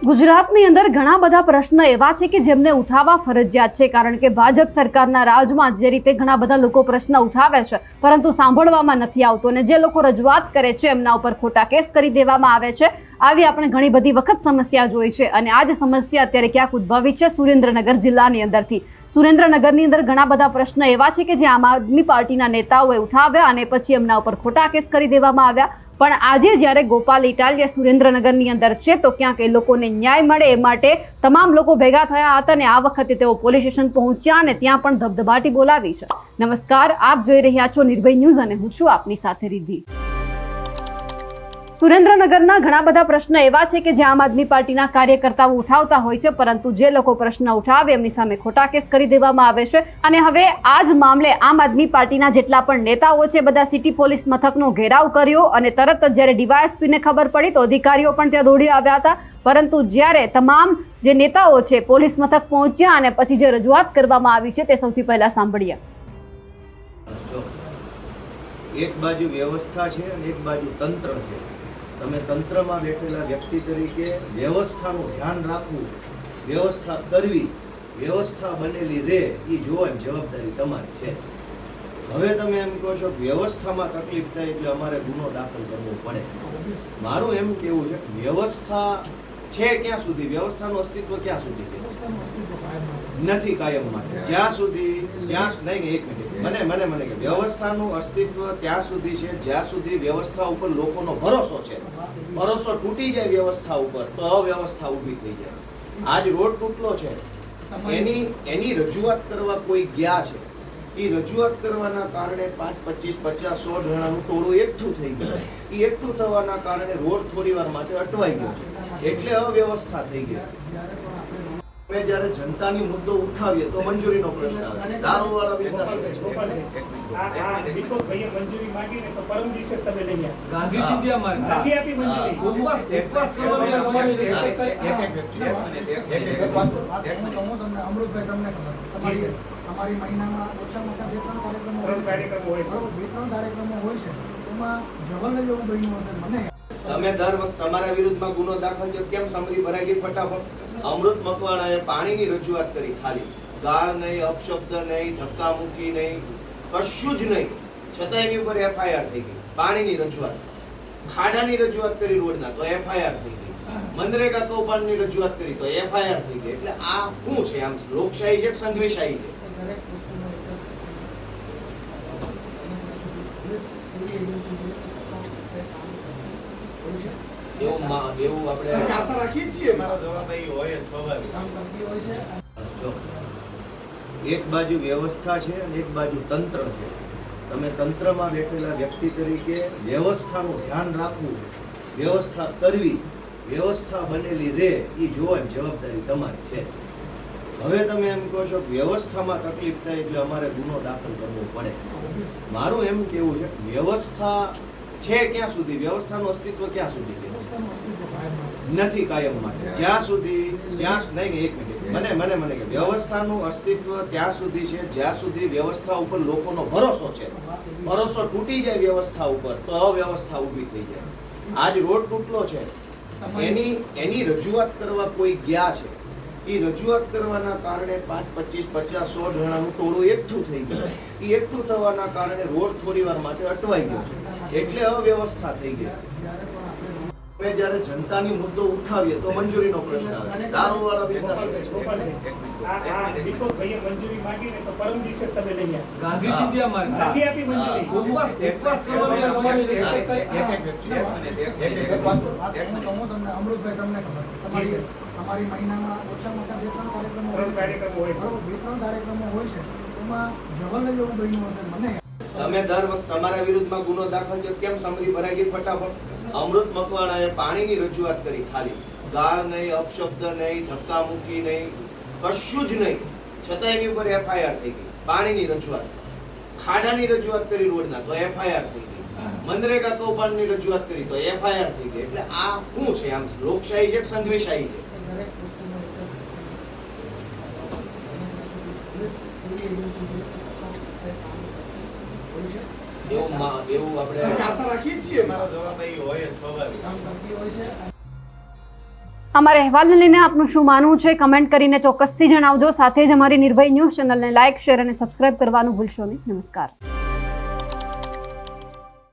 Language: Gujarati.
ગુજરાતની અંદર ઘણા બધા પ્રશ્ન એવા છે કે જેમને ઉઠાવવા ફરજિયાત છે, કારણ કે ભાજપ સરકારના રાજમાં જે રીતે ઘણા બધા લોકો પ્રશ્ન ઉઠાવે છે પરંતુ સાંભળવામાં નથી આવતો, અને જે લોકો રજૂઆત કરે છે એમના ઉપર ખોટા કેસ કરી દેવામાં આવે છે. આવી આપણે ઘણી બધી વખત સમસ્યા જોઈ છે, અને આ જ સમસ્યા અત્યારે ક્યાંક ઉદ્ભવી છે સુરેન્દ્રનગર જિલ્લાની અંદરથી. સુરેન્દ્રનગરની અંદર ઘણા બધા પ્રશ્ન એવા છે કે જે આમ આદમી પાર્ટીના નેતાઓએ ઉઠાવ્યા અને પછી એમના ઉપર ખોટા કેસ કરી દેવામાં આવ્યા. પણ આજે જ્યારે ગોપાલ ઇટાલિયા સુરેન્દ્રનગરની અંદર છે તો ક્યાંક એ લોકોને ન્યાય મળે એ માટે તમામ લોકો ભેગા થયા હતા, અને આ વખતે તેઓ પોલીસ સ્ટેશન પહોંચ્યા અને ત્યાં પણ ધબધબાટી બોલાવી છે. નમસ્કાર, આપ જોઈ રહ્યા છો નિર્ભય ન્યૂઝ અને હું છું આપની સાથે રિદ્ધિ. સુરેન્દ્રનગરના ઘણા બધા પ્રશ્ન એવા છે કે જે આમ આદમી પાર્ટીના કાર્યકર્તાઓ ઉઠાવતા હોય છે, પરંતુ જે લોકો પ્રશ્ન ઉઠાવે એમની સામે ખોટા કેસ કરી દેવામાં આવે છે. અને હવે આ જ મામલે આમ આદમી પાર્ટીના જેટલા પણ નેતાઓ છે બધા સિટી પોલીસ મથકનો ઘેરાવ કર્યો, અને તરત જ જ્યારે ડીવાયએસપીને ખબર પડી તો અધિકારીઓ પણ ત્યાં દોડી આવ્યા હતા. પરંતુ જ્યારે તમામ જે નેતાઓ છે પોલીસ મથક પહોંચ્યા અને પછી જે રજૂઆત કરવામાં આવી છે તે સૌથી પહેલા સાંભળીએ. એક બાજુ વ્યવસ્થા છે અને એક બાજુ તંત્ર છે. તમે તંત્રમાં બેઠેલા વ્યક્તિ તરીકે વ્યવસ્થાનું ધ્યાન રાખવું, વ્યવસ્થા કરવી, વ્યવસ્થા બનેલી રહે એ જોવાની જવાબદારી તમારી છે. હવે તમે એમ કહો છો વ્યવસ્થામાં તકલીફ થાય એટલે અમારે ગુનો દાખલ કરવો પડે. મારું એમ કેવું છે વ્યવસ્થા છે ક્યાં સુધી, વ્યવસ્થાનું અસ્તિત્વ ક્યાં સુધી નથી કાયમ માટે. જ્યાં સુધી નહીં એક મિનિટ મને કે વ્યવસ્થાનું અસ્તિત્વ ત્યાં સુધી છે જ્યાં સુધી વ્યવસ્થા ઉપર લોકોનો ભરોસો છે. ભરોસો તૂટી જાય વ્યવસ્થા ઉપર તો અવ્યવસ્થા ઊભી થઈ જાય. આજ રોડ તૂટલો છે એની રજૂઆત કરવા કોઈ ગયા છે, એ રજૂઆત કરવાના કારણે 5, 25, 50, 100 જણાનું ટોળું એકઠું થઈ ગયું. એ એકઠું થવાના કારણે રોડ થોડી વાર માટે અટવાઈ ગયો એટલે અવ્યવસ્થા થઈ ગઈ. અમે જ્યારે જનતાની મુદ્દો ઉઠાવીએ તો મંજૂરીનો પ્રશ્ન આવે. દારૂવાળા બિંદાસ દીપકભાઈએ મંજૂરી માંગીને તો પરમ દિવસે તમે લઈ આવ્યા. ગાંધીજી ત્યાં નથી આપી મંજૂરી. ઉપવાસ કરવાની અમૃતભાઈ તમને ખબર છે અમારી મહિનામાં ઓછામાં ઓછા 2-3 કાર્યક્રમો હોય છે. 2-3 કાર્યક્રમો હોય છે એમાં જવલ્લે જેવું બન્યું હશે મને. તમે દર વખત તમારા વિરુદ્ધમાં ગુનો દાખલ થયો કેમ સમરી ભરાઈ ગઈ ફટાફટ? અમૃત મકવાણાએ પાણીની રજૂઆત કરી, ખાલી ગાળ નહીં, અપશબ્દ નહીં, ધક્કા મૂકી નહીં, કશું જ નહીં, છતાં એની ઉપર એફઆઈઆર થઈ ગઈ. પાણીની રજૂઆત, ખાડાની રજૂઆત કરી રોડના તો એફઆઈઆર થઈ ગઈ, મનરેગા કૌભાંડની રજૂઆત કરી તો એફઆઈઆર થઈ ગઈ. એટલે આ શું છે? આમ લોકશાહી છે કે સંઘવીશાહી છે? એવું આપણે આશા રાખીએ છીએ. મારો જવાબ એ હોય સ્વાભાવિક. એક બાજુ વ્યવસ્થા છે અને એક બાજુ તંત્ર છે. તમે તંત્રમાં બેઠેલા વ્યક્તિ તરીકે વ્યવસ્થાનું ધ્યાન રાખવું, વ્યવસ્થા કરવી, વ્યવસ્થા બનેલી રહે એ જોવાની જવાબદારી તમારી છે. હવે તમે એમ કહો છો વ્યવસ્થામાં તકલીફ થાય એટલે અમારે ગુનો દાખલ કરવો પડે. મારું એમ કેવું છે વ્યવસ્થા છે ક્યાં સુધી, વ્યવસ્થાનું અસ્તિત્વ ક્યાં સુધી નથી કાયમ માટે. જ્યાં સુધી નહીં એક મિનિટ મને કે વ્યવસ્થાનું અસ્તિત્વ ત્યાં સુધી છે જ્યાં સુધી વ્યવસ્થા ઉપર લોકોનો ભરોસો છે. ભરોસો તૂટી જાય વ્યવસ્થા ઉપર તો અવ્યવસ્થા ઊભી થઈ જાય. આજ રોડ તૂટલો છે એની રજૂઆત કરવા કોઈ ગયા છે, એ રજૂઆત કરવાના કારણે 5, 25, 50, 100 જણાનું ટોળું એકઠું થઈ ગયું. એ એકઠું થવાના કારણે રોડ થોડી વાર માટે અટવાઈ ગયો એટલે અવ્યવસ્થા થઈ ગઈ. અમે જ્યારે જનતાની મુદ્દો ઉઠાવીએ તો મંજૂરીનો પ્રશ્ન આવે. દારૂવાળા બિંદાસ દીપકભાઈએ મંજૂરી માંગીને તો પરમ દિવસે તમે લઈ આવ્યા. ગાંધીજી ત્યાં નથી આપી મંજૂરી. ઉપવાસ કરવાની અમૃતભાઈ તમને ખબર છે અમારી મહિનામાં ઓછામાં ઓછા 2-3 કાર્યક્રમો હોય છે. 2-3 કાર્યક્રમો હોય છે એમાં જવલ્લે જેવું બન્યું હશે મને. તમે દર વખત તમારા વિરુદ્ધમાં ગુનો દાખલ થયો કેમ સમરી ભરાઈ ગઈ ફટાફટ? અમૃત મકવાણાએ પાણીની રજૂઆત કરી, ખાલી ગાળ નહીં, અપશબ્દ નહીં, ધક્કા મૂકી નહીં, કશું જ નહીં, છતાં એની ઉપર એફઆઈઆર થઈ ગઈ. પાણીની રજૂઆત, ખાડાની રજૂઆત કરી રોડના તો એફઆઈઆર થઈ ગઈ, મનરેગા કૌભાંડની રજૂઆત કરી તો એફઆઈઆર થઈ ગઈ. એટલે આ શું છે? આમ લોકશાહી છે કે સંઘવીશાહી છે? દરેક વસ્તુનો હોય છે. એવું આપણે આશા રાખીએ જ છીએ. મારો જવાબ અહીં હોય જ સ્વાભાવિક. કામ કરતી હોય છે. અમારા અહેવાલને લઈને આપનું શું માનવું છે કમેન્ટ કરીને ચોક્કસથી જણાવજો. સાથે જ અમારી નિર્ભય ન્યૂઝ ચેનલને લાઇક, શેર અને સબસ્ક્રાઇબ કરવાનું ભૂલશો નહીં. નમસ્કાર.